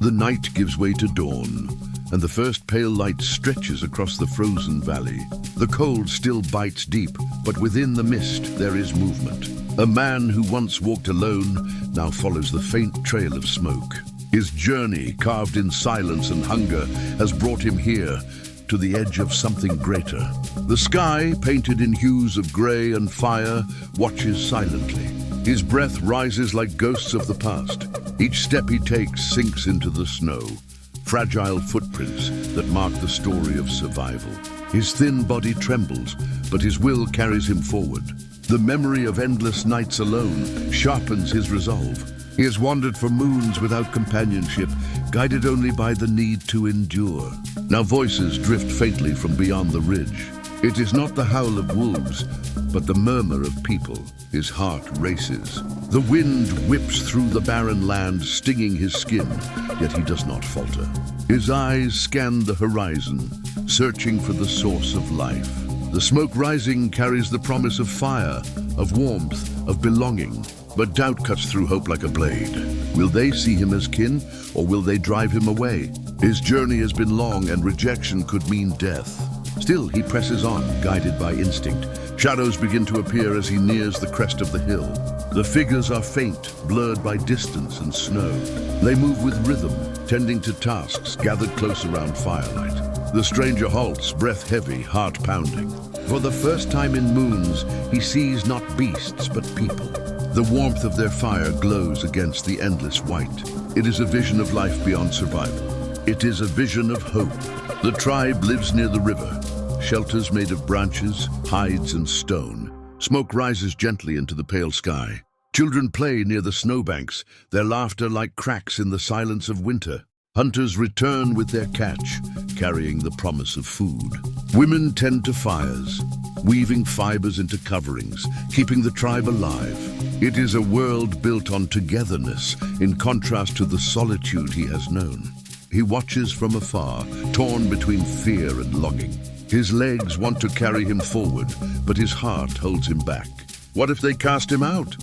The night gives way to dawn, and the first pale light stretches across the frozen valley. The cold still bites deep, but within the mist there is movement. A man who once walked alone now follows the faint trail of smoke. His journey, carved in silence and hunger, has brought him here, to the edge of something greater. The sky, painted in hues of grey and fire, watches silently. His breath rises like ghosts of the past. Each step he takes sinks into the snow, fragile footprints that mark the story of survival. His thin body trembles, but his will carries him forward. The memory of endless nights alone sharpens his resolve. He has wandered for moons without companionship, guided only by the need to endure. Now voices drift faintly from beyond the ridge. It is not the howl of wolves, but the murmur of people. His heart races. The wind whips through the barren land, stinging his skin, yet he does not falter. His eyes scan the horizon, searching for the source of life. The smoke rising carries the promise of fire, of warmth, of belonging. But doubt cuts through hope like a blade. Will they see him as kin, or will they drive him away? His journey has been long, and rejection could mean death. Still, he presses on, guided by instinct. Shadows begin to appear as he nears the crest of the hill. The figures are faint, blurred by distance and snow. They move with rhythm, tending to tasks gathered close around firelight. The stranger halts, breath heavy, heart pounding. For the first time in moons, he sees not beasts, but people. The warmth of their fire glows against the endless white. It is a vision of life beyond survival. It is a vision of hope. The tribe lives near the river, shelters made of branches, hides, and stone. Smoke rises gently into the pale sky. Children play near the snowbanks, their laughter like cracks in the silence of winter. Hunters return with their catch, carrying the promise of food. Women tend to fires, weaving fibers into coverings, keeping the tribe alive. It is a world built on togetherness, in contrast to the solitude he has known. He watches from afar, torn between fear and longing. His legs want to carry him forward, but his heart holds him back. What if they cast him out?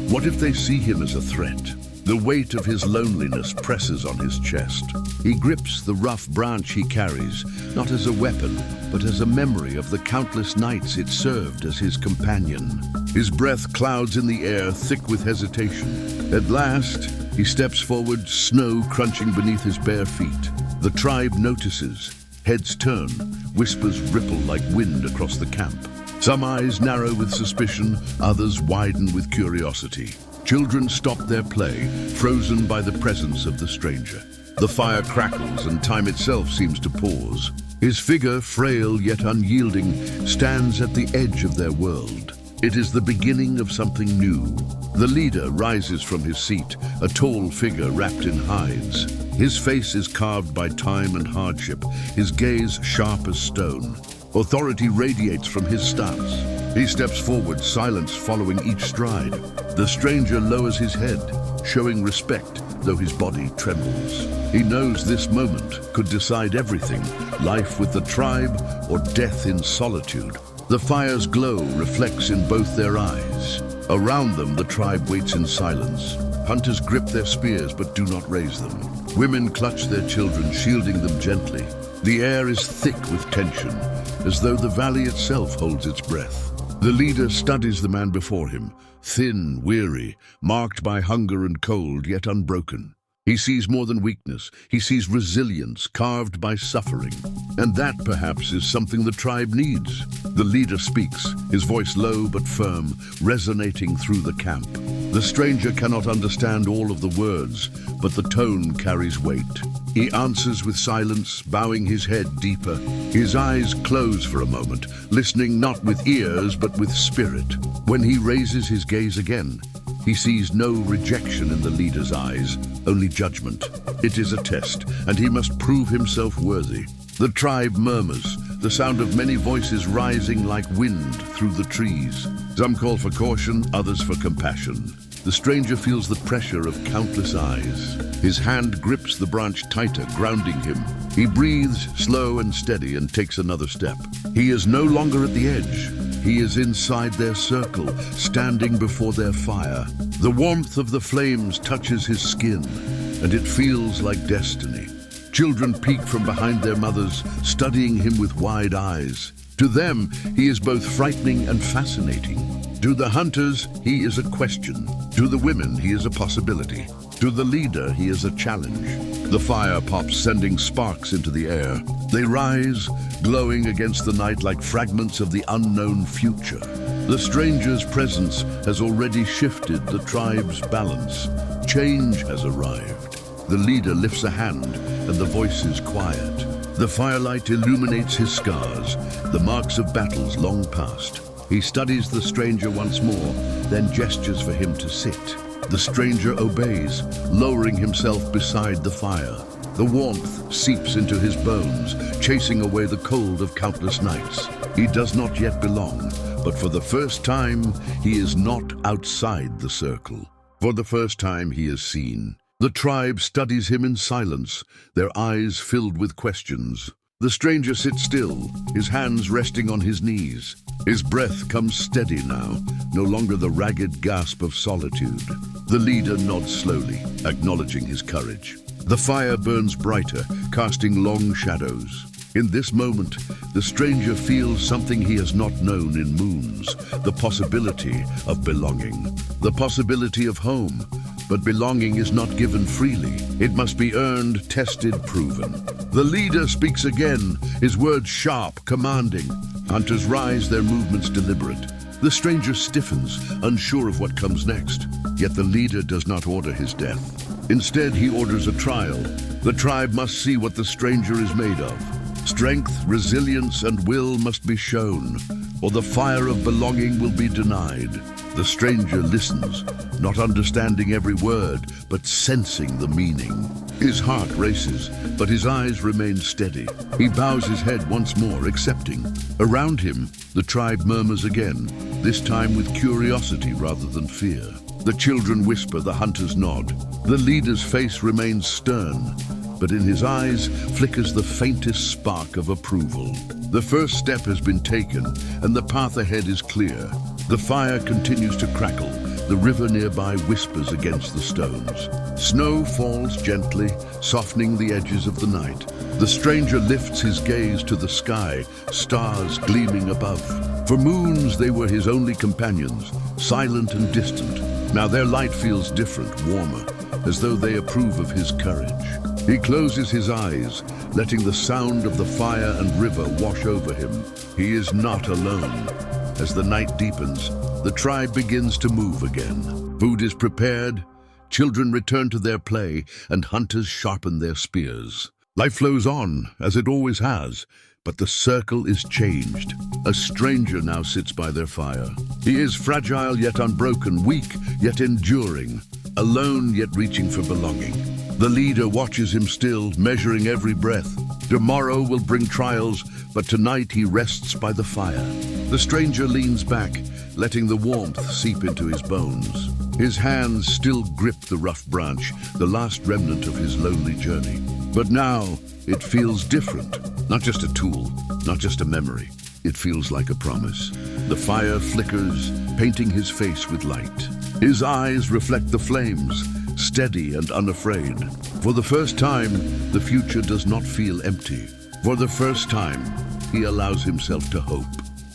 What if they see him as a threat? The weight of his loneliness presses on his chest. He grips the rough branch he carries, not as a weapon, but as a memory of the countless nights it served as his companion. His breath clouds in the air, thick with hesitation. At last, he steps forward, snow crunching beneath his bare feet. The tribe notices. Heads turn, whispers ripple like wind across the camp. Some eyes narrow with suspicion, others widen with curiosity. Children stop their play, frozen by the presence of the stranger. The fire crackles and time itself seems to pause. His figure, frail yet unyielding, stands at the edge of their world. It is the beginning of something new. The leader rises from his seat, a tall figure wrapped in hides. His face is carved by time and hardship, his gaze sharp as stone. Authority radiates from his stance. He steps forward, silence following each stride. The stranger lowers his head, showing respect, though his body trembles. He knows this moment could decide everything, life with the tribe or death in solitude. The fire's glow reflects in both their eyes. Around them, the tribe waits in silence. Hunters grip their spears but do not raise them. Women clutch their children, shielding them gently. The air is thick with tension, as though the valley itself holds its breath. The leader studies the man before him, thin, weary, marked by hunger and cold, yet unbroken. He sees more than weakness. He sees resilience carved by suffering. And that, perhaps, is something the tribe needs. The leader speaks, his voice low but firm, resonating through the camp. The stranger cannot understand all of the words, but the tone carries weight. He answers with silence, bowing his head deeper. His eyes close for a moment, listening not with ears but with spirit. When he raises his gaze again, he sees no rejection in the leader's eyes, only judgment. It is a test, and he must prove himself worthy. The tribe murmurs, the sound of many voices rising like wind through the trees. Some call for caution, others for compassion. The stranger feels the pressure of countless eyes. His hand grips the branch tighter, grounding him. He breathes slow and steady and takes another step. He is no longer at the edge. He is inside their circle, standing before their fire. The warmth of the flames touches his skin, and it feels like destiny. Children peek from behind their mothers, studying him with wide eyes. To them, he is both frightening and fascinating. To the hunters, he is a question. To the women, he is a possibility. To the leader, he is a challenge. The fire pops, sending sparks into the air. They rise, glowing against the night like fragments of the unknown future. The stranger's presence has already shifted the tribe's balance. Change has arrived. The leader lifts a hand, and the voice is quiet. The firelight illuminates his scars, the marks of battles long past. He studies the stranger once more, then gestures for him to sit. The stranger obeys, lowering himself beside the fire. The warmth seeps into his bones, chasing away the cold of countless nights. He does not yet belong, but for the first time, he is not outside the circle. For the first time, he is seen. The tribe studies him in silence, their eyes filled with questions. The stranger sits still, his hands resting on his knees. His breath comes steady now, no longer the ragged gasp of solitude. The leader nods slowly, acknowledging his courage. The fire burns brighter, casting long shadows. In this moment, the stranger feels something he has not known in moons, the possibility of belonging, the possibility of home. But belonging is not given freely. It must be earned, tested, proven. The leader speaks again, his words sharp, commanding. Hunters rise, their movements deliberate. The stranger stiffens, unsure of what comes next. Yet the leader does not order his death. Instead, he orders a trial. The tribe must see what the stranger is made of. Strength, resilience, and will must be shown, or the fire of belonging will be denied. The stranger listens, not understanding every word, but sensing the meaning. His heart races, but his eyes remain steady. He bows his head once more, accepting. Around him, the tribe murmurs again, this time with curiosity rather than fear. The children whisper, the hunters nod. The leader's face remains stern, but in his eyes flickers the faintest spark of approval. The first step has been taken, and the path ahead is clear. The fire continues to crackle. The river nearby whispers against the stones. Snow falls gently, softening the edges of the night. The stranger lifts his gaze to the sky, stars gleaming above. For moons, they were his only companions, silent and distant. Now their light feels different, warmer, as though they approve of his courage. He closes his eyes, letting the sound of the fire and river wash over him. He is not alone. As the night deepens, the tribe begins to move again. Food is prepared, children return to their play, and hunters sharpen their spears. Life flows on, as it always has, but the circle is changed. A stranger now sits by their fire. He is fragile yet unbroken, weak yet enduring, alone yet reaching for belonging. The leader watches him still, measuring every breath. Tomorrow will bring trials, but tonight he rests by the fire. The stranger leans back, letting the warmth seep into his bones. His hands still grip the rough branch, the last remnant of his lonely journey. But now, it feels different. Not just a tool, not just a memory. It feels like a promise. The fire flickers, painting his face with light. His eyes reflect the flames, steady and unafraid. For the first time, the future does not feel empty. For the first time, he allows himself to hope.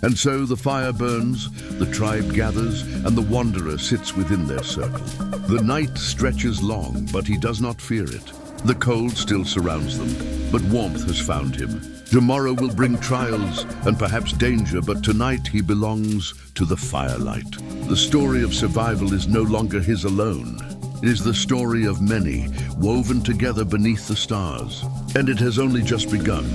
And so the fire burns, the tribe gathers, and the wanderer sits within their circle. The night stretches long, but he does not fear it. The cold still surrounds them, but warmth has found him. Tomorrow will bring trials and perhaps danger, but tonight he belongs to the firelight. The story of survival is no longer his alone. It is the story of many, woven together beneath the stars. And it has only just begun.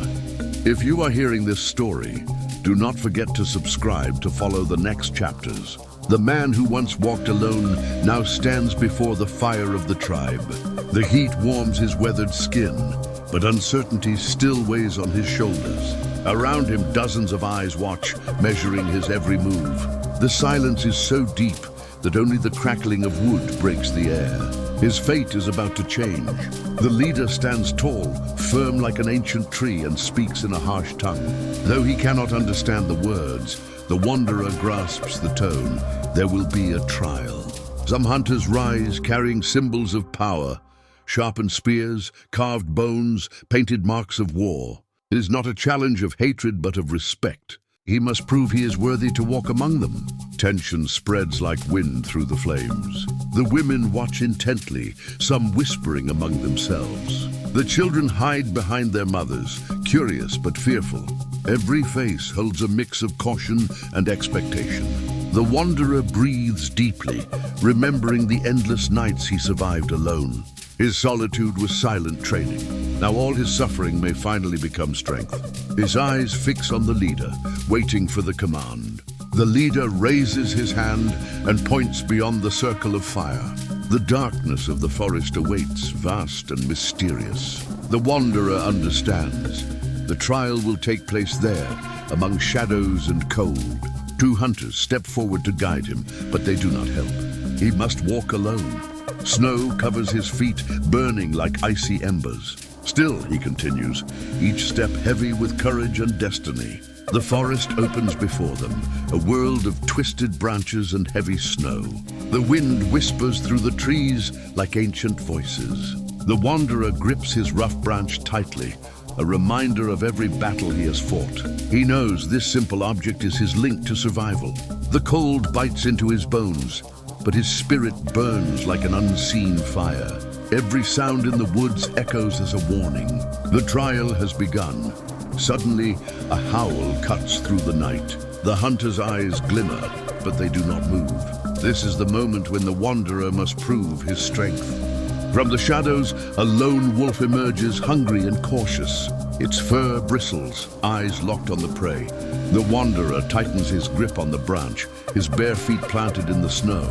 If you are hearing this story, do not forget to subscribe to follow the next chapters. The man who once walked alone now stands before the fire of the tribe. The heat warms his weathered skin, but uncertainty still weighs on his shoulders. Around him, dozens of eyes watch, measuring his every move. The silence is so deep that only the crackling of wood breaks the air. His fate is about to change. The leader stands tall, firm like an ancient tree, and speaks in a harsh tongue. Though he cannot understand the words, the wanderer grasps the tone. There will be a trial. Some hunters rise, carrying symbols of power. sharpened spears, carved bones, painted marks of war. It is not a challenge of hatred but of respect. He must prove he is worthy to walk among them. Tension spreads like wind through the flames. The women watch intently, some whispering among themselves. The children hide behind their mothers, curious but fearful. Every face holds a mix of caution and expectation. The wanderer breathes deeply, remembering the endless nights he survived alone. His solitude was silent training. Now all his suffering may finally become strength. His eyes fix on the leader, waiting for the command. The leader raises his hand and points beyond the circle of fire. The darkness of the forest awaits, vast and mysterious. The wanderer understands. The trial will take place there, among shadows and cold. Two hunters step forward to guide him, but they do not help. He must walk alone. Snow covers his feet, burning like icy embers. Still, he continues, each step heavy with courage and destiny. The forest opens before them, a world of twisted branches and heavy snow. The wind whispers through the trees like ancient voices. The wanderer grips his rough branch tightly, a reminder of every battle he has fought. He knows this simple object is his link to survival. The cold bites into his bones, but his spirit burns like an unseen fire. Every sound in the woods echoes as a warning. The trial has begun. Suddenly, a howl cuts through the night. The hunter's eyes glimmer, but they do not move. This is the moment when the wanderer must prove his strength. From the shadows, a lone wolf emerges, hungry and cautious. Its fur bristles, eyes locked on the prey. The wanderer tightens his grip on the branch, his bare feet planted in the snow.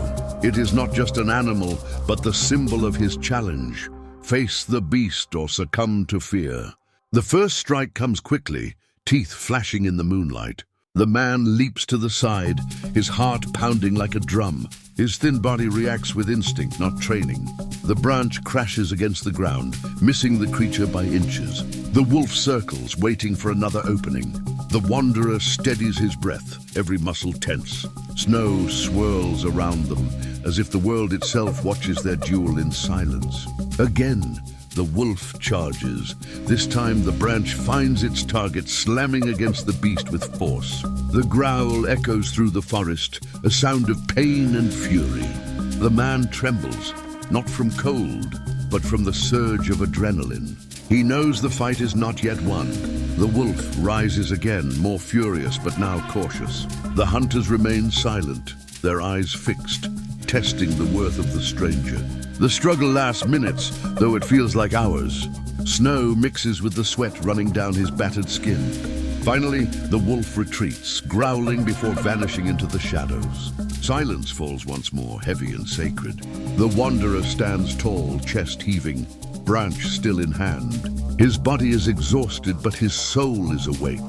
It is not just an animal, but the symbol of his challenge. Face the beast or succumb to fear. The first strike comes quickly, teeth flashing in the moonlight. The man leaps to the side, his heart pounding like a drum. His thin body reacts with instinct, not training. The branch crashes against the ground, missing the creature by inches. The wolf circles, waiting for another opening. The wanderer steadies his breath, every muscle tense. Snow swirls around them, as if the world itself watches their duel in silence. Again, the wolf charges. This time the branch finds its target, slamming against the beast with force. The growl echoes through the forest, a sound of pain and fury. The man trembles, not from cold, but from the surge of adrenaline. He knows the fight is not yet won. The wolf rises again, more furious but now cautious. The hunters remain silent, their eyes fixed, testing the worth of the stranger. The struggle lasts minutes, though it feels like hours. Snow mixes with the sweat running down his battered skin. Finally, the wolf retreats, growling before vanishing into the shadows. Silence falls once more, heavy and sacred. The wanderer stands tall, chest heaving, branch still in hand. His body is exhausted, but his soul is awake.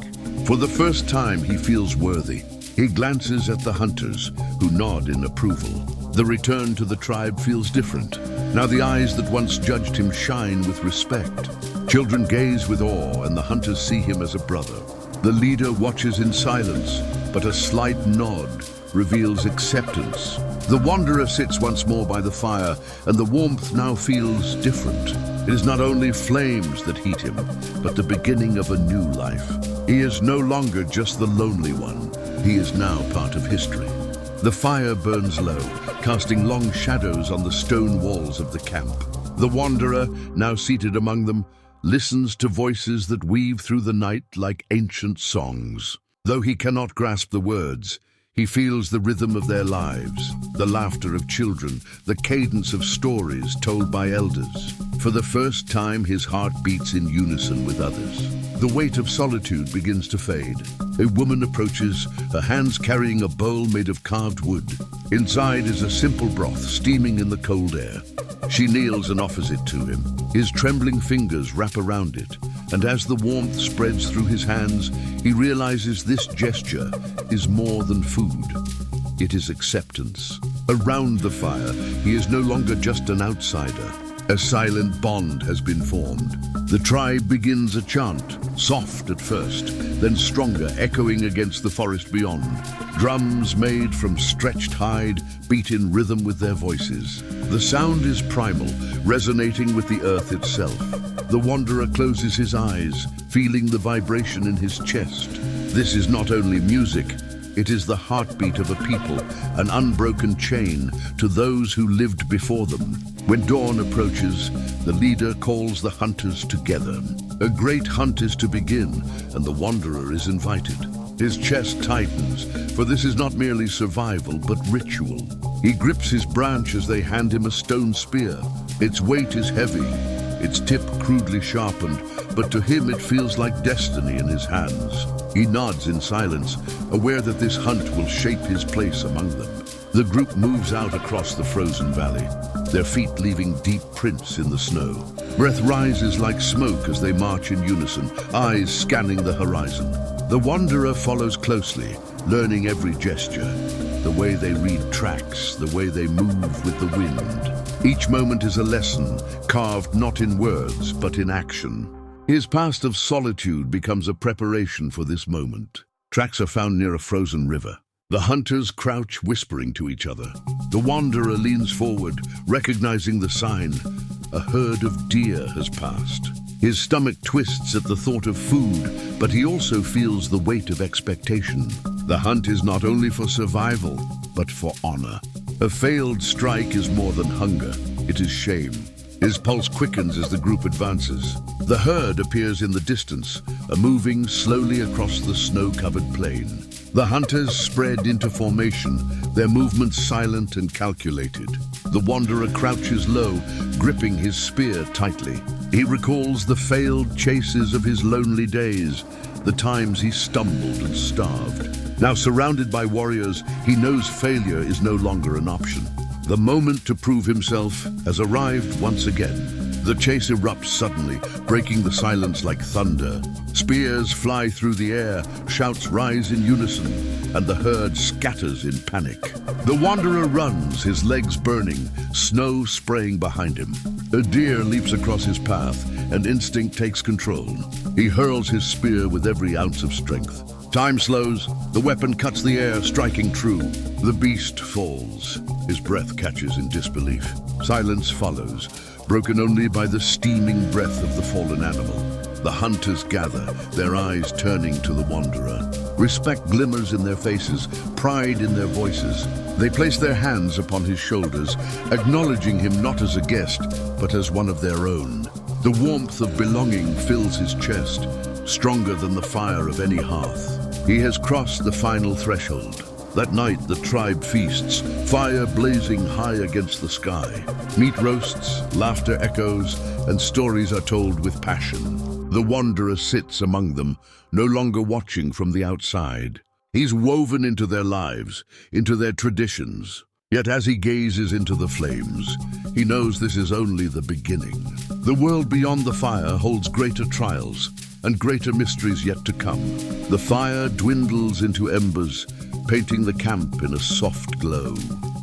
For the first time, he feels worthy. He glances at the hunters, who nod in approval. The return to the tribe feels different. Now the eyes that once judged him shine with respect. Children gaze with awe, and the hunters see him as a brother. The leader watches in silence, but a slight nod reveals acceptance. The wanderer sits once more by the fire, and the warmth now feels different. It is not only flames that heat him, but the beginning of a new life. He is no longer just the lonely one. He is now part of history. The fire burns low, casting long shadows on the stone walls of the camp. The wanderer, now seated among them, listens to voices that weave through the night like ancient songs. Though he cannot grasp the words, he feels the rhythm of their lives, the laughter of children, the cadence of stories told by elders. For the first time, his heart beats in unison with others. The weight of solitude begins to fade. A woman approaches, her hands carrying a bowl made of carved wood. Inside is a simple broth steaming in the cold air. She kneels and offers it to him. His trembling fingers wrap around it, and as the warmth spreads through his hands, he realizes this gesture is more than food. It is acceptance. Around the fire, he is no longer just an outsider. A silent bond has been formed. The tribe begins a chant, soft at first, then stronger, echoing against the forest beyond. Drums made from stretched hide beat in rhythm with their voices. The sound is primal, resonating with the earth itself. The wanderer closes his eyes, feeling the vibration in his chest. This is not only music, it is the heartbeat of a people, an unbroken chain to those who lived before them. When dawn approaches, the leader calls the hunters together. A great hunt is to begin, and the wanderer is invited. His chest tightens, for this is not merely survival, but ritual. He grips his branch as they hand him a stone spear. Its weight is heavy, its tip crudely sharpened, but to him it feels like destiny in his hands. He nods in silence, aware that this hunt will shape his place among them. The group moves out across the frozen valley, their feet leaving deep prints in the snow. Breath rises like smoke as they march in unison, eyes scanning the horizon. The wanderer follows closely, learning every gesture, the way they read tracks, the way they move with the wind. Each moment is a lesson, carved not in words, but in action. His past of solitude becomes a preparation for this moment. Tracks are found near a frozen river. The hunters crouch, whispering to each other. The wanderer leans forward, recognizing the sign. A herd of deer has passed. His stomach twists at the thought of food, but he also feels the weight of expectation. The hunt is not only for survival, but for honor. A failed strike is more than hunger, it is shame. His pulse quickens as the group advances. The herd appears in the distance, moving slowly across the snow-covered plain. The hunters spread into formation, their movements silent and calculated. The wanderer crouches low, gripping his spear tightly. He recalls the failed chases of his lonely days, the times he stumbled and starved. Now surrounded by warriors, he knows failure is no longer an option. The moment to prove himself has arrived once again. The chase erupts suddenly, breaking the silence like thunder. Spears fly through the air, shouts rise in unison, and the herd scatters in panic. The wanderer runs, his legs burning, snow spraying behind him. A deer leaps across his path, and instinct takes control. He hurls his spear with every ounce of strength. Time slows, the weapon cuts the air, striking true. The beast falls. His breath catches in disbelief. Silence follows, broken only by the steaming breath of the fallen animal. The hunters gather, their eyes turning to the wanderer. Respect glimmers in their faces, pride in their voices. They place their hands upon his shoulders, acknowledging him not as a guest, but as one of their own. The warmth of belonging fills his chest, stronger than the fire of any hearth. He has crossed the final threshold. That night, the tribe feasts, fire blazing high against the sky. Meat roasts, laughter echoes, and stories are told with passion. The wanderer sits among them, no longer watching from the outside. He's woven into their lives, into their traditions. Yet as he gazes into the flames, he knows this is only the beginning. The world beyond the fire holds greater trials and greater mysteries yet to come. The fire dwindles into embers, painting the camp in a soft glow.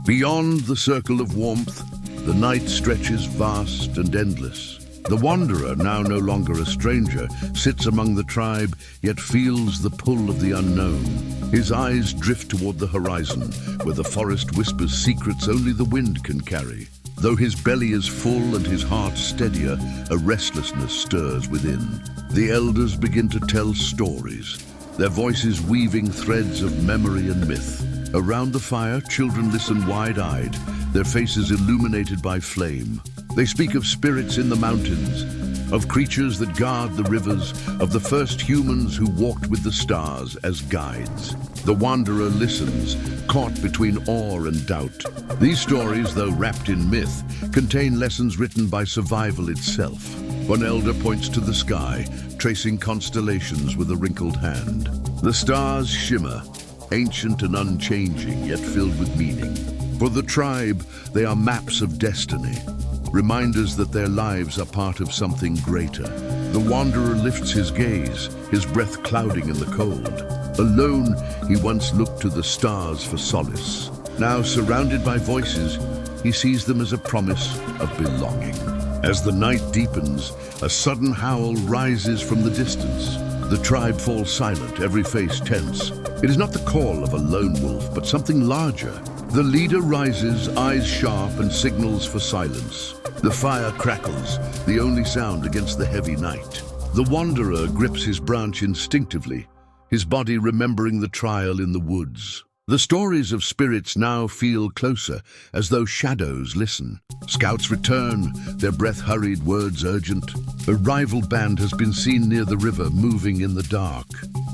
Beyond the circle of warmth, the night stretches vast and endless. The wanderer, now no longer a stranger, sits among the tribe, yet feels the pull of the unknown. His eyes drift toward the horizon, where the forest whispers secrets only the wind can carry. Though his belly is full and his heart steadier, a restlessness stirs within. The elders begin to tell stories, their voices weaving threads of memory and myth. Around the fire, children listen wide-eyed, their faces illuminated by flame. They speak of spirits in the mountains, of creatures that guard the rivers, of the first humans who walked with the stars as guides. The wanderer listens, caught between awe and doubt. These stories, though wrapped in myth, contain lessons written by survival itself. One elder points to the sky, tracing constellations with a wrinkled hand. The stars shimmer, ancient and unchanging, yet filled with meaning. For the tribe, they are maps of destiny, reminders that their lives are part of something greater. The wanderer lifts his gaze, his breath clouding in the cold. Alone, he once looked to the stars for solace. Now, surrounded by voices, he sees them as a promise of belonging. As the night deepens, a sudden howl rises from the distance. The tribe falls silent, every face tense. It is not the call of a lone wolf, but something larger, The leader rises, eyes sharp, and signals for silence. The fire crackles, the only sound against the heavy night. The wanderer grips his branch instinctively, his body remembering the trial in the woods. The stories of spirits now feel closer, as though shadows listen. Scouts return, their breath hurried, words urgent. A rival band has been seen near the river, moving in the dark.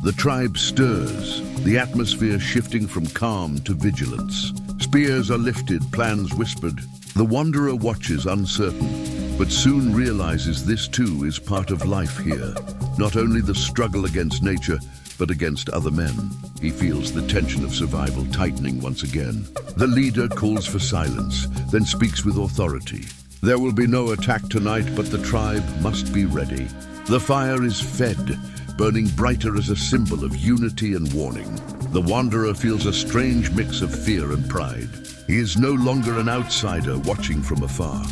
The tribe stirs, the atmosphere shifting from calm to vigilance. Spears are lifted, plans whispered. The wanderer watches, uncertain, but soon realizes this too is part of life here. Not only the struggle against nature, but against other men. He feels the tension of survival tightening once again. The leader calls for silence, then speaks with authority. There will be no attack tonight, but the tribe must be ready. The fire is fed, burning brighter as a symbol of unity and warning. The wanderer feels a strange mix of fear and pride. He is no longer an outsider watching from afar.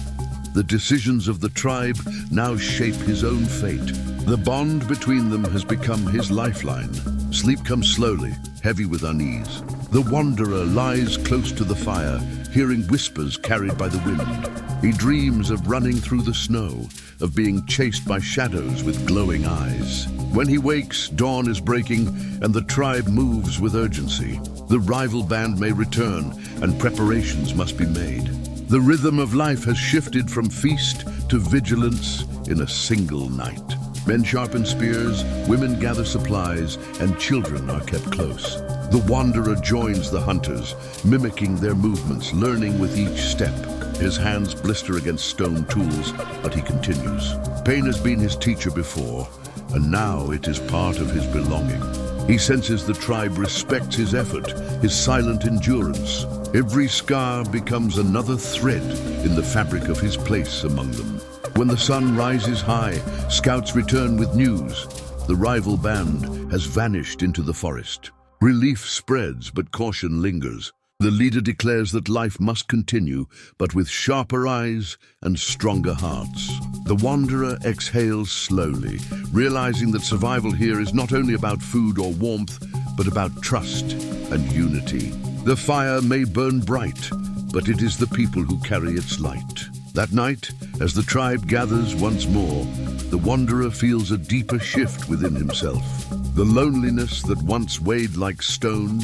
The decisions of the tribe now shape his own fate. The bond between them has become his lifeline. Sleep comes slowly, heavy with unease. The wanderer lies close to the fire, hearing whispers carried by the wind. He dreams of running through the snow, of being chased by shadows with glowing eyes. When he wakes, dawn is breaking, and the tribe moves with urgency. The rival band may return, and preparations must be made. The rhythm of life has shifted from feast to vigilance in a single night. Men sharpen spears, women gather supplies, and children are kept close. The wanderer joins the hunters, mimicking their movements, learning with each step. His hands blister against stone tools, but he continues. Pain has been his teacher before, and now it is part of his belonging. He senses the tribe respects his effort, his silent endurance. Every scar becomes another thread in the fabric of his place among them. When the sun rises high, scouts return with news. The rival band has vanished into the forest. Relief spreads, but caution lingers. The leader declares that life must continue, but with sharper eyes and stronger hearts. The wanderer exhales slowly, realizing that survival here is not only about food or warmth, but about trust and unity. The fire may burn bright, but it is the people who carry its light. That night, as the tribe gathers once more, the wanderer feels a deeper shift within himself. The loneliness that once weighed like stone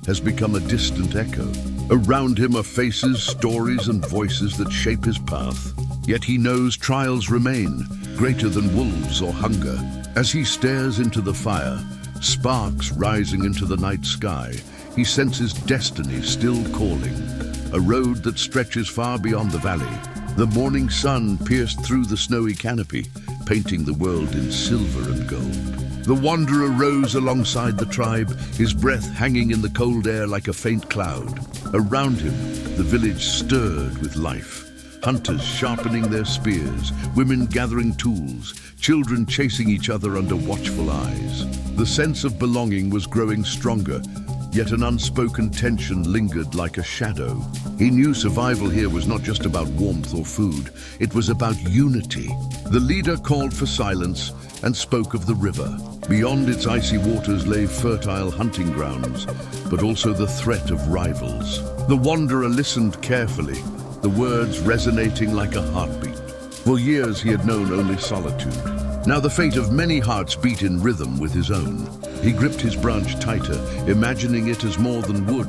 has become a distant echo. Around him are faces, stories, and voices that shape his path. Yet he knows trials remain, greater than wolves or hunger. As he stares into the fire, sparks rising into the night sky, he senses destiny still calling, a road that stretches far beyond the valley. The morning sun pierced through the snowy canopy, painting the world in silver and gold. The wanderer rose alongside the tribe, his breath hanging in the cold air like a faint cloud. Around him, the village stirred with life. Hunters sharpening their spears, women gathering tools, children chasing each other under watchful eyes. The sense of belonging was growing stronger, yet an unspoken tension lingered like a shadow. He knew survival here was not just about warmth or food, it was about unity. The leader called for silence and spoke of the river. Beyond its icy waters lay fertile hunting grounds, but also the threat of rivals. The wanderer listened carefully, the words resonating like a heartbeat. For years he had known only solitude. Now the fate of many hearts beat in rhythm with his own. He gripped his branch tighter, imagining it as more than wood.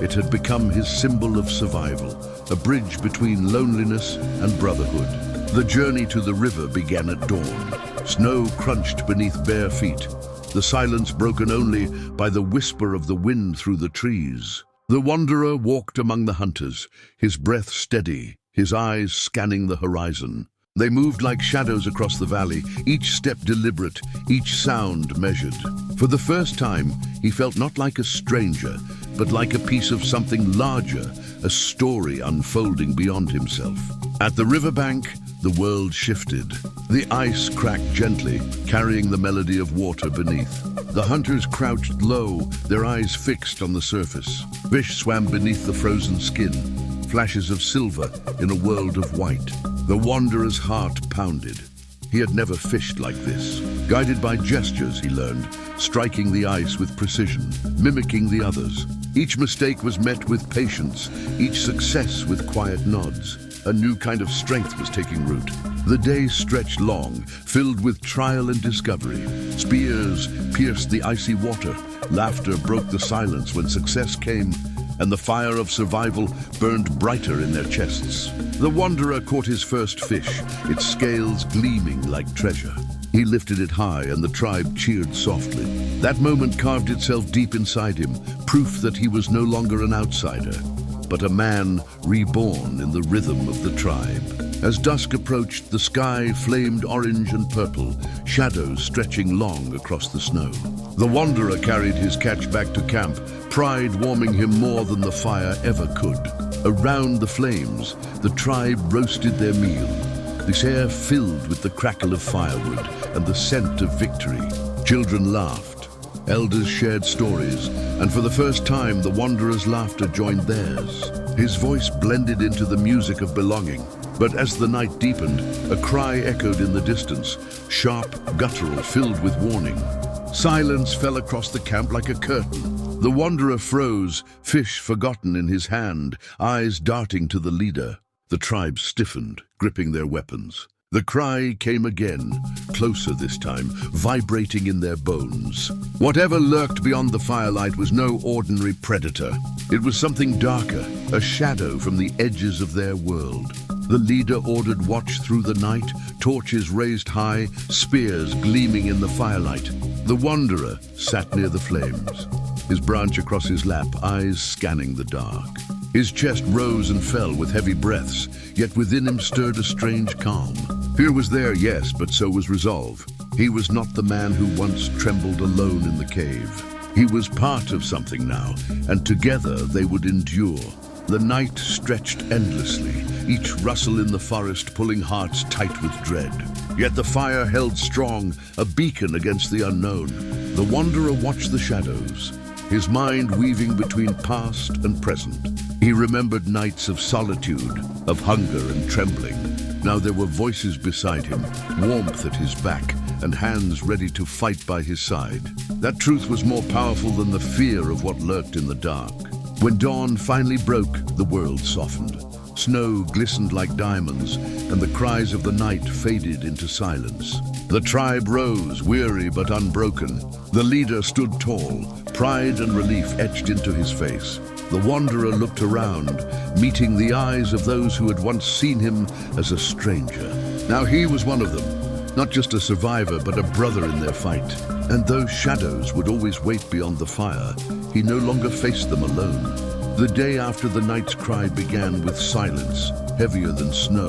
It had become his symbol of survival, a bridge between loneliness and brotherhood. The journey to the river began at dawn. Snow crunched beneath bare feet, the silence broken only by the whisper of the wind through the trees. The wanderer walked among the hunters, his breath steady, his eyes scanning the horizon. They moved like shadows across the valley, each step deliberate, each sound measured. For the first time, he felt not like a stranger, but like a piece of something larger, a story unfolding beyond himself. At the riverbank, the world shifted. The ice cracked gently, carrying the melody of water beneath. The hunters crouched low, their eyes fixed on the surface. Fish swam beneath the frozen skin, flashes of silver in a world of white. The wanderer's heart pounded. He had never fished like this. Guided by gestures, he learned, striking the ice with precision, mimicking the others. Each mistake was met with patience, each success with quiet nods. A new kind of strength was taking root. The day stretched long, filled with trial and discovery. Spears pierced the icy water. Laughter broke the silence when success came, and the fire of survival burned brighter in their chests. The wanderer caught his first fish, its scales gleaming like treasure. He lifted it high, and the tribe cheered softly. That moment carved itself deep inside him, proof that he was no longer an outsider, but a man reborn in the rhythm of the tribe. As dusk approached, the sky flamed orange and purple, shadows stretching long across the snow. The wanderer carried his catch back to camp, pride warming him more than the fire ever could. Around the flames, the tribe roasted their meal, this air filled with the crackle of firewood and the scent of victory. Children laughed, elders shared stories, and for the first time the wanderer's laughter joined theirs. His voice blended into the music of belonging. But as the night deepened, a cry echoed in the distance, sharp, guttural, filled with warning. Silence fell across the camp like a curtain. The wanderer froze, fish forgotten in his hand, eyes darting to the leader. The tribe stiffened, gripping their weapons. The cry came again, closer this time, vibrating in their bones. Whatever lurked beyond the firelight was no ordinary predator. It was something darker, a shadow from the edges of their world. The leader ordered watch through the night, torches raised high, spears gleaming in the firelight. The wanderer sat near the flames, his branch across his lap, eyes scanning the dark. His chest rose and fell with heavy breaths, yet within him stirred a strange calm. Fear was there, yes, but so was resolve. He was not the man who once trembled alone in the cave. He was part of something now, and together they would endure. The night stretched endlessly, each rustle in the forest pulling hearts tight with dread. Yet the fire held strong, a beacon against the unknown. The wanderer watched the shadows, his mind weaving between past and present. He remembered nights of solitude, of hunger and trembling. Now there were voices beside him, warmth at his back, and hands ready to fight by his side. That truth was more powerful than the fear of what lurked in the dark. When dawn finally broke, the world softened. Snow glistened like diamonds, and the cries of the night faded into silence. The tribe rose, weary but unbroken. The leader stood tall, pride and relief etched into his face. The wanderer looked around, meeting the eyes of those who had once seen him as a stranger. Now he was one of them, not just a survivor, but a brother in their fight. And though shadows would always wait beyond the fire, he no longer faced them alone. The day after the night's cry began with silence, heavier than snow.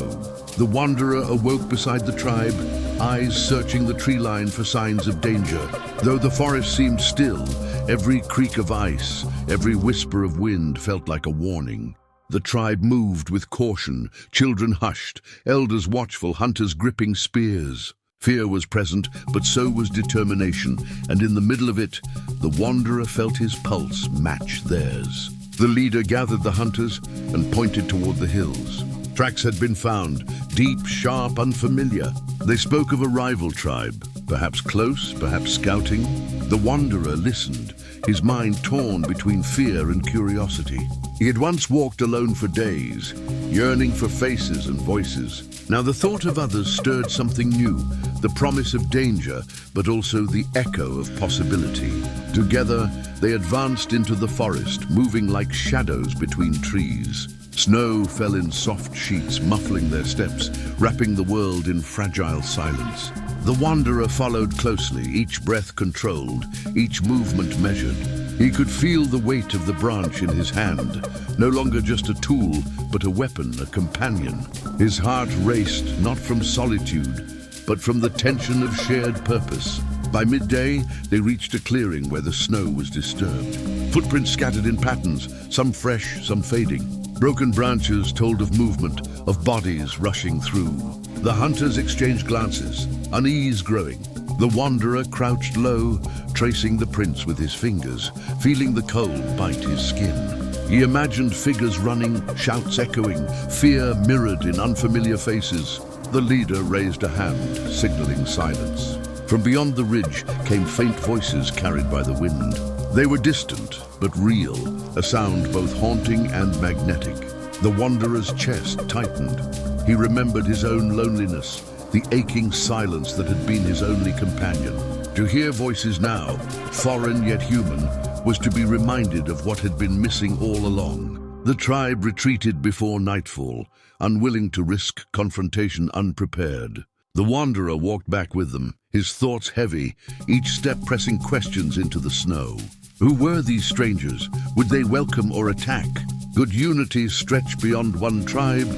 The wanderer awoke beside the tribe, eyes searching the tree line for signs of danger. Though the forest seemed still, every creak of ice, every whisper of wind felt like a warning. The tribe moved with caution, children hushed, elders watchful, hunters gripping spears. Fear was present, but so was determination, and in the middle of it, the wanderer felt his pulse match theirs. The leader gathered the hunters and pointed toward the hills. Tracks had been found, deep, sharp, unfamiliar. They spoke of a rival tribe, perhaps close, perhaps scouting. The wanderer listened, his mind torn between fear and curiosity. He had once walked alone for days, yearning for faces and voices. Now the thought of others stirred something new, the promise of danger, but also the echo of possibility. Together, they advanced into the forest, moving like shadows between trees. Snow fell in soft sheets, muffling their steps, wrapping the world in fragile silence. The wanderer followed closely, each breath controlled, each movement measured. He could feel the weight of the branch in his hand, no longer just a tool, but a weapon, a companion. His heart raced, not from solitude, but from the tension of shared purpose. By midday, they reached a clearing where the snow was disturbed. Footprints scattered in patterns, some fresh, some fading. Broken branches told of movement, of bodies rushing through. The hunters exchanged glances, unease growing. The wanderer crouched low, tracing the prints with his fingers, feeling the cold bite his skin. He imagined figures running, shouts echoing, fear mirrored in unfamiliar faces. The leader raised a hand, signaling silence. From beyond the ridge came faint voices carried by the wind. They were distant, but real, a sound both haunting and magnetic. The wanderer's chest tightened. He remembered his own loneliness, the aching silence that had been his only companion. To hear voices now, foreign yet human, was to be reminded of what had been missing all along. The tribe retreated before nightfall, unwilling to risk confrontation unprepared. The wanderer walked back with them, his thoughts heavy, each step pressing questions into the snow. Who were these strangers? Would they welcome or attack? Could unity stretch beyond one tribe,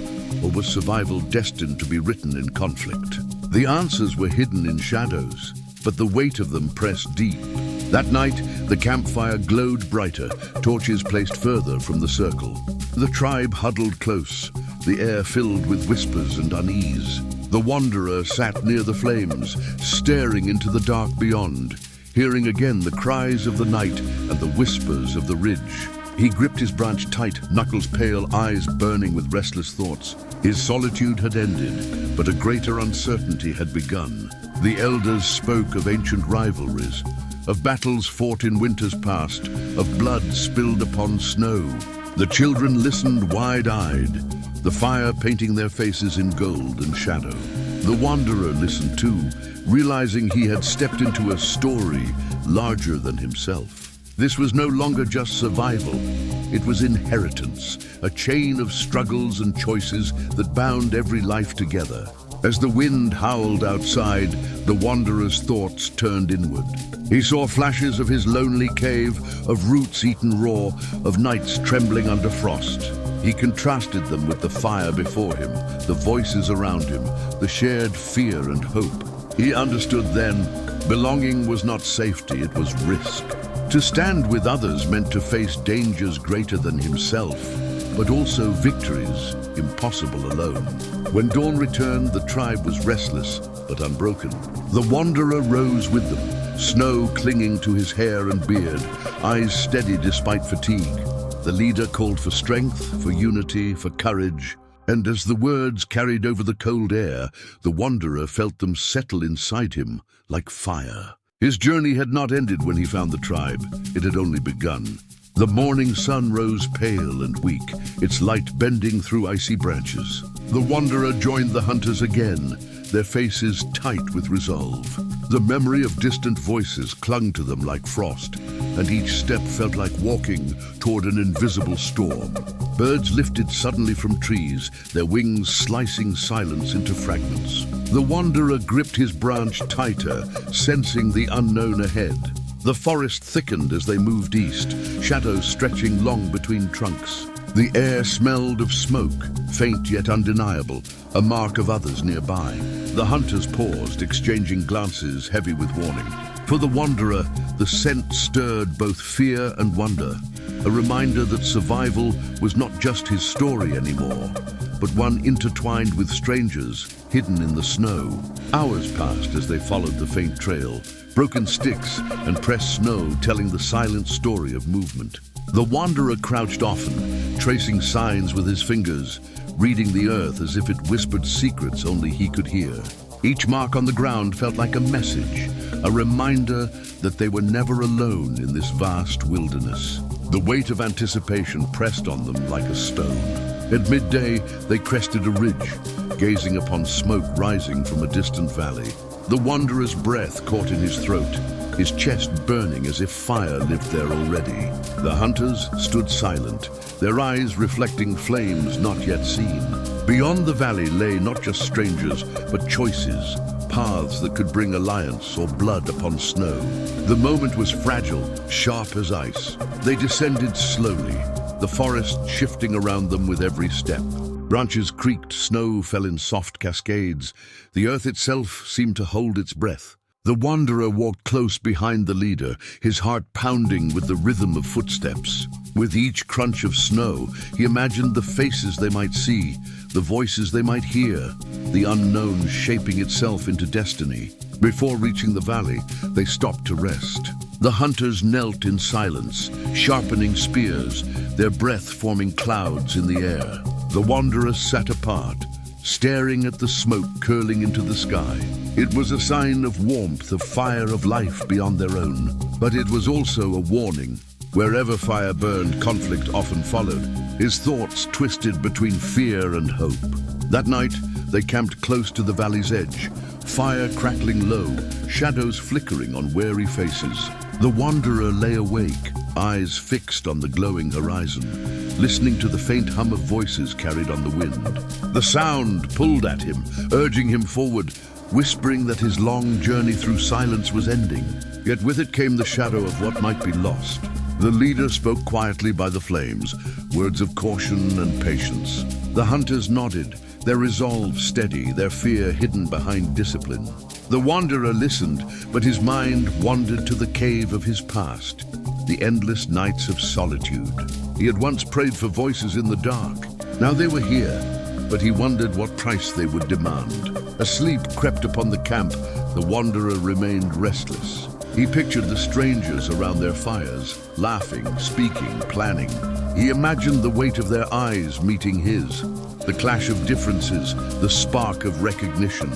or was survival destined to be written in conflict? The answers were hidden in shadows, but the weight of them pressed deep. That night, the campfire glowed brighter, torches placed further from the circle. The tribe huddled close, the air filled with whispers and unease. The wanderer sat near the flames, staring into the dark beyond, hearing again the cries of the night and the whispers of the ridge. He gripped his branch tight, knuckles pale, eyes burning with restless thoughts. His solitude had ended, but a greater uncertainty had begun. The elders spoke of ancient rivalries, of battles fought in winters past, of blood spilled upon snow. The children listened wide-eyed, the fire painting their faces in gold and shadow. The wanderer listened too, realizing he had stepped into a story larger than himself. This was no longer just survival, it was inheritance, a chain of struggles and choices that bound every life together. As the wind howled outside, the wanderer's thoughts turned inward. He saw flashes of his lonely cave, of roots eaten raw, of nights trembling under frost. He contrasted them with the fire before him, the voices around him, the shared fear and hope. He understood then, belonging was not safety, it was risk. To stand with others meant to face dangers greater than himself, but also victories impossible alone. When dawn returned, the tribe was restless but unbroken. The wanderer rose with them, snow clinging to his hair and beard, eyes steady despite fatigue. The leader called for strength, for unity, for courage, and as the words carried over the cold air, the wanderer felt them settle inside him like fire. His journey had not ended when he found the tribe. It had only begun. The morning sun rose pale and weak, its light bending through icy branches. The wanderer joined the hunters again, their faces tight with resolve. The memory of distant voices clung to them like frost, and each step felt like walking toward an invisible storm. Birds lifted suddenly from trees, their wings slicing silence into fragments. The wanderer gripped his branch tighter, sensing the unknown ahead. The forest thickened as they moved east, shadows stretching long between trunks. The air smelled of smoke, faint yet undeniable, a mark of others nearby. The hunters paused, exchanging glances heavy with warning. For the wanderer, the scent stirred both fear and wonder, a reminder that survival was not just his story anymore, but one intertwined with strangers, hidden in the snow. Hours passed as they followed the faint trail, broken sticks and pressed snow telling the silent story of movement. The wanderer crouched often, tracing signs with his fingers, reading the earth as if it whispered secrets only he could hear. Each mark on the ground felt like a message, a reminder that they were never alone in this vast wilderness. The weight of anticipation pressed on them like a stone. At midday, they crested a ridge, gazing upon smoke rising from a distant valley. The wanderer's breath caught in his throat, his chest burning as if fire lived there already. The hunters stood silent, their eyes reflecting flames not yet seen. Beyond the valley lay not just strangers, but choices, paths that could bring alliance or blood upon snow. The moment was fragile, sharp as ice. They descended slowly, the forest shifting around them with every step. Branches creaked, snow fell in soft cascades. The earth itself seemed to hold its breath. The wanderer walked close behind the leader, his heart pounding with the rhythm of footsteps. With each crunch of snow, he imagined the faces they might see, the voices they might hear, the unknown shaping itself into destiny. Before reaching the valley, they stopped to rest. The hunters knelt in silence, sharpening spears, their breath forming clouds in the air. The wanderers sat apart, staring at the smoke curling into the sky. It was a sign of warmth, of fire, of life beyond their own. But it was also a warning. Wherever fire burned, conflict often followed. His thoughts twisted between fear and hope. That night, they camped close to the valley's edge, fire crackling low, shadows flickering on wary faces. The wanderer lay awake, eyes fixed on the glowing horizon, listening to the faint hum of voices carried on the wind. The sound pulled at him, urging him forward, whispering that his long journey through silence was ending. Yet with it came the shadow of what might be lost. The leader spoke quietly by the flames, words of caution and patience. The hunters nodded, their resolve steady, their fear hidden behind discipline. The wanderer listened, but his mind wandered to the cave of his past, the endless nights of solitude. He had once prayed for voices in the dark. Now they were here, but he wondered what price they would demand. As sleep crept upon the camp, the wanderer remained restless. He pictured the strangers around their fires, laughing, speaking, planning. He imagined the weight of their eyes meeting his, the clash of differences, the spark of recognition.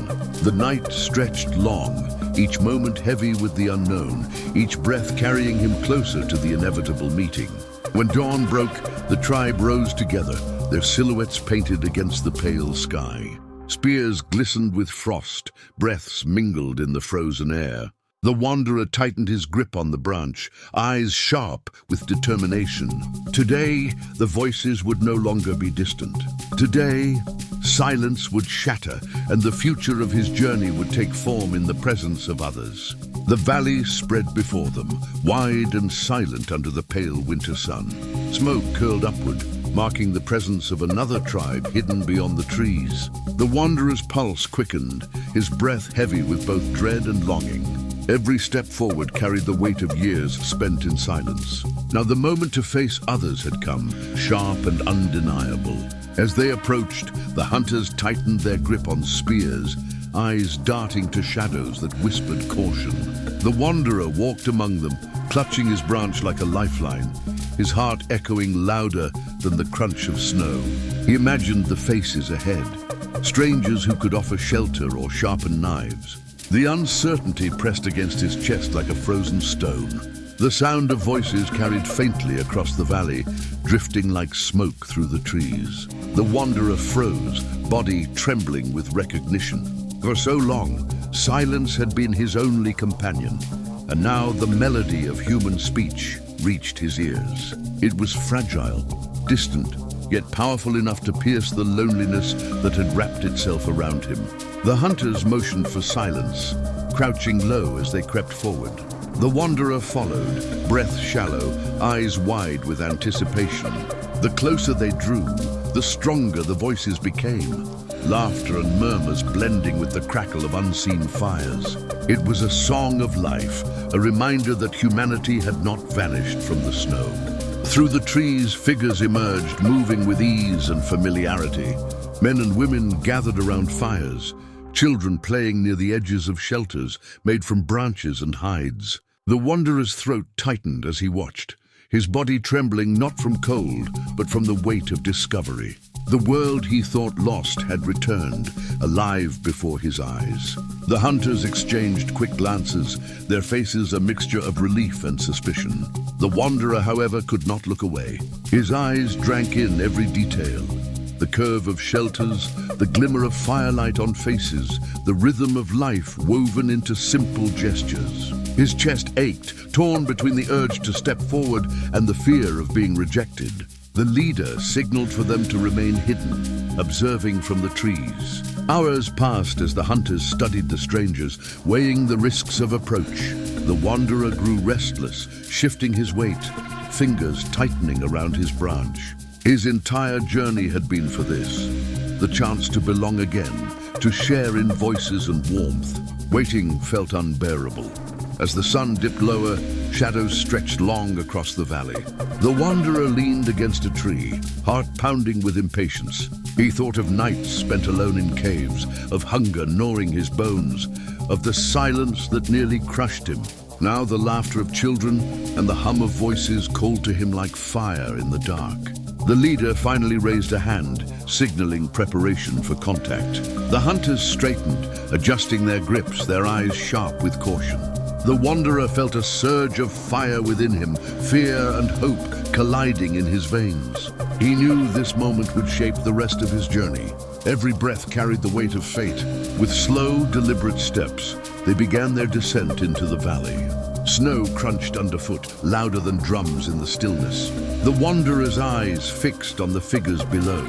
The night stretched long, each moment heavy with the unknown, each breath carrying him closer to the inevitable meeting. When dawn broke, the tribe rose together, their silhouettes painted against the pale sky. Spears glistened with frost, breaths mingled in the frozen air. The wanderer tightened his grip on the branch, eyes sharp with determination. Today, the voices would no longer be distant. Today, silence would shatter, and the future of his journey would take form in the presence of others. The valley spread before them, wide and silent under the pale winter sun. Smoke curled upward, marking the presence of another tribe hidden beyond the trees. The wanderer's pulse quickened, his breath heavy with both dread and longing. Every step forward carried the weight of years spent in silence. Now the moment to face others had come, sharp and undeniable. As they approached, the hunters tightened their grip on spears, eyes darting to shadows that whispered caution. The wanderer walked among them, clutching his branch like a lifeline, his heart echoing louder than the crunch of snow. He imagined the faces ahead, strangers who could offer shelter or sharpen knives. The uncertainty pressed against his chest like a frozen stone. The sound of voices carried faintly across the valley, drifting like smoke through the trees. The wanderer froze, body trembling with recognition. For so long, silence had been his only companion, and now the melody of human speech reached his ears. It was fragile, distant, yet powerful enough to pierce the loneliness that had wrapped itself around him. The hunters motioned for silence, crouching low as they crept forward. The wanderer followed, breath shallow, eyes wide with anticipation. The closer they drew, the stronger the voices became, laughter and murmurs blending with the crackle of unseen fires. It was a song of life, a reminder that humanity had not vanished from the snow. Through the trees, figures emerged, moving with ease and familiarity. Men and women gathered around fires, children playing near the edges of shelters made from branches and hides. The wanderer's throat tightened as he watched, his body trembling not from cold, but from the weight of discovery. The world he thought lost had returned, alive before his eyes. The hunters exchanged quick glances, their faces a mixture of relief and suspicion. The wanderer, however, could not look away. His eyes drank in every detail. The curve of shelters, the glimmer of firelight on faces, the rhythm of life woven into simple gestures. His chest ached, torn between the urge to step forward and the fear of being rejected. The leader signaled for them to remain hidden, observing from the trees. Hours passed as the hunters studied the strangers, weighing the risks of approach. The wanderer grew restless, shifting his weight, fingers tightening around his branch. His entire journey had been for this, the chance to belong again, to share in voices and warmth. Waiting felt unbearable. As the sun dipped lower, shadows stretched long across the valley. The wanderer leaned against a tree, heart pounding with impatience. He thought of nights spent alone in caves, of hunger gnawing his bones, of the silence that nearly crushed him. Now the laughter of children and the hum of voices called to him like fire in the dark. The leader finally raised a hand, signaling preparation for contact. The hunters straightened, adjusting their grips, their eyes sharp with caution. The wanderer felt a surge of fire within him, fear and hope colliding in his veins. He knew this moment would shape the rest of his journey. Every breath carried the weight of fate. With slow, deliberate steps, they began their descent into the valley. Snow crunched underfoot, louder than drums in the stillness. The wanderer's eyes fixed on the figures below,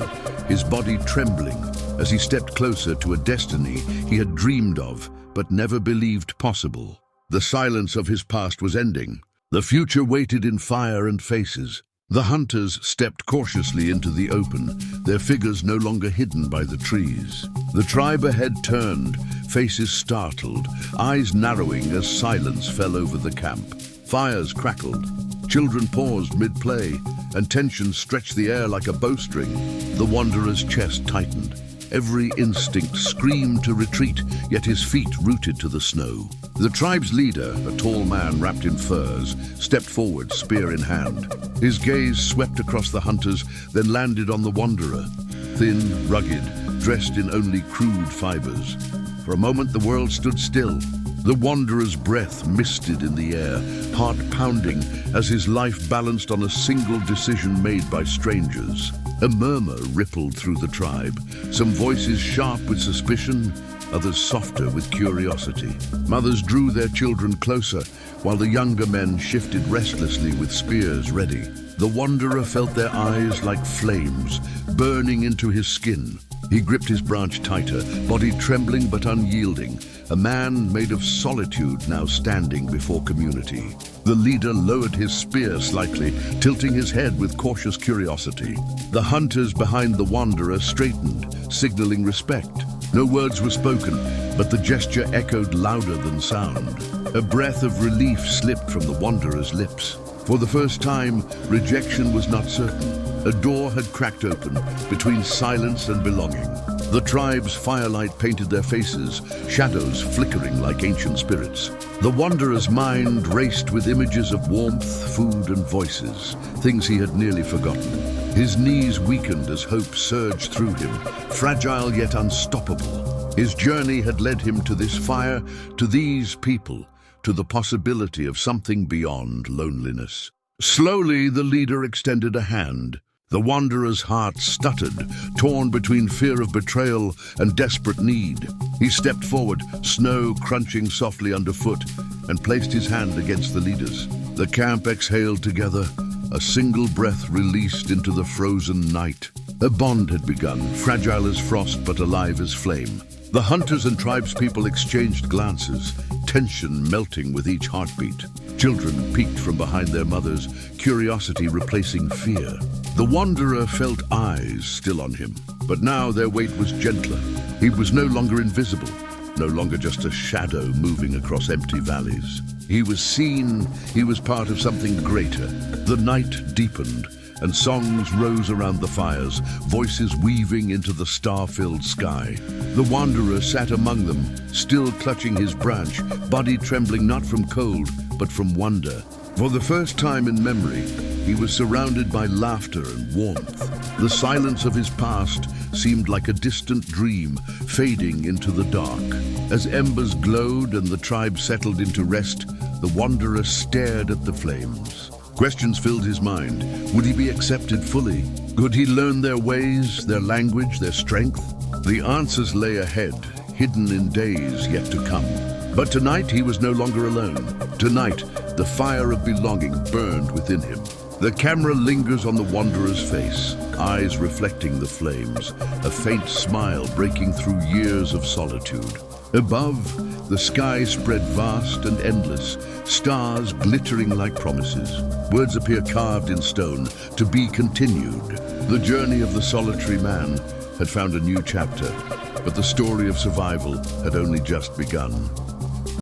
his body trembling as he stepped closer to a destiny he had dreamed of but never believed possible. The silence of his past was ending. The future waited in fire and faces. The hunters stepped cautiously into the open, their figures no longer hidden by the trees. The tribe ahead turned, faces startled, eyes narrowing as silence fell over the camp. Fires crackled. Children paused mid-play, and tension stretched the air like a bowstring. The wanderer's chest tightened. Every instinct screamed to retreat, yet his feet rooted to the snow. The tribe's leader, a tall man wrapped in furs, stepped forward, spear in hand. His gaze swept across the hunters, then landed on the wanderer. Thin, rugged, dressed in only crude fibers. For a moment the world stood still. The wanderer's breath misted in the air, heart pounding as his life balanced on a single decision made by strangers. A murmur rippled through the tribe, some voices sharp with suspicion, others softer with curiosity. Mothers drew their children closer, while the younger men shifted restlessly with spears ready. The wanderer felt their eyes like flames, burning into his skin. He gripped his branch tighter, body trembling but unyielding, a man made of solitude now standing before community. The leader lowered his spear slightly, tilting his head with cautious curiosity. The hunters behind the wanderer straightened, signaling respect. No words were spoken, but the gesture echoed louder than sound. A breath of relief slipped from the wanderer's lips. For the first time, rejection was not certain. A door had cracked open between silence and belonging. The tribe's firelight painted their faces, shadows flickering like ancient spirits. The wanderer's mind raced with images of warmth, food, and voices, things he had nearly forgotten. His knees weakened as hope surged through him, fragile yet unstoppable. His journey had led him to this fire, to these people, to the possibility of something beyond loneliness. Slowly, the leader extended a hand. The wanderer's heart stuttered, torn between fear of betrayal and desperate need. He stepped forward, snow crunching softly underfoot, and placed his hand against the leader's. The camp exhaled together, a single breath released into the frozen night. A bond had begun, fragile as frost but alive as flame. The hunters and tribespeople exchanged glances, tension melting with each heartbeat. Children peeked from behind their mothers, curiosity replacing fear. The wanderer felt eyes still on him, but now their weight was gentler. He was no longer invisible, no longer just a shadow moving across empty valleys. He was seen, he was part of something greater. The night deepened, and songs rose around the fires, voices weaving into the star-filled sky. The wanderer sat among them, still clutching his branch, body trembling not from cold, but from wonder. For the first time in memory, he was surrounded by laughter and warmth. The silence of his past seemed like a distant dream, fading into the dark. As embers glowed and the tribe settled into rest, the wanderer stared at the flames. Questions filled his mind. Would he be accepted fully? Could he learn their ways, their language, their strength? The answers lay ahead, hidden in days yet to come. But tonight he was no longer alone. Tonight, the fire of belonging burned within him. The camera lingers on the wanderer's face, eyes reflecting the flames, a faint smile breaking through years of solitude. Above, the sky spread vast and endless, stars glittering like promises. Words appear carved in stone, to be continued. The journey of the solitary man had found a new chapter, but the story of survival had only just begun.